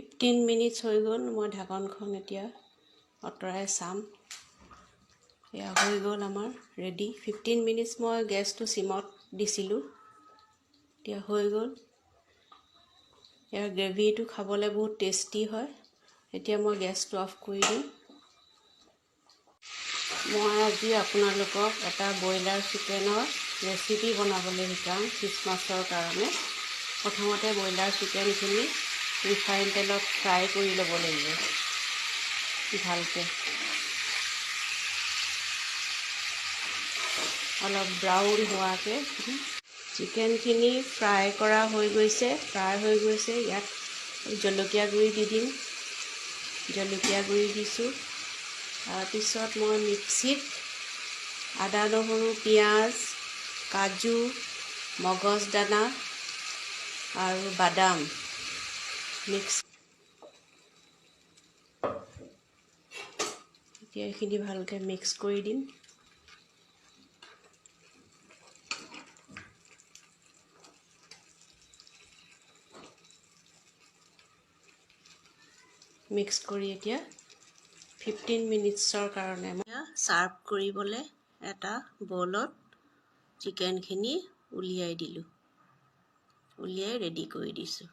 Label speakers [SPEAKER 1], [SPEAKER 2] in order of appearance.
[SPEAKER 1] 15 minutes হৈ গ'ল। মই ঢাকনখন এতিয়া আঁতৰাই চাম। এয়া হৈ গ'ল আমাৰ ৰেডি। 15 মিনিটছ মই গেছটো চিমত দিছিলোঁ। এতিয়া হৈ গ'ল। ইয়াৰ গ্ৰেভিটো খাবলৈ বহুত টেষ্টি হয়। এতিয়া মই গেছটো অফ কৰি দিম। মই আজি আপোনালোকক এটা ব্ৰইলাৰ চিকেনৰ ৰেচিপি বনাবলৈ শিকাম ফিছ মাছৰ কাৰণে। প্ৰথমতে ব্ৰইলাৰ চিকেনখিনি ৰিফাইন তেলত ফ্ৰাই কৰি ল'ব লাগিব ভালকৈ। অলপ ব্ৰাউন হোৱাকৈ চিকেনখিনি ফ্ৰাই কৰা হৈ গৈছে, ফ্ৰাই হৈ গৈছে। ইয়াত জলকীয়া গুড়ি দি দিম। জলকীয়া গুড়ি দিছোঁ। তাৰপিছত মই মিক্সিত আদা, নহৰু, পিঁয়াজ, কাজু, মগজদানা আৰু বাদাম এতিয়া এইখিনি ভালকৈ মিক্স কৰি দিম। মিক্স কৰি এতিয়া 15 মিনিটছৰ কাৰণে মই ছাৰ্ভ কৰিবলৈ এটা বলত চিকেনখিনি উলিয়াই দিলোঁ। উলিয়াই ৰেডি কৰি দিছোঁ।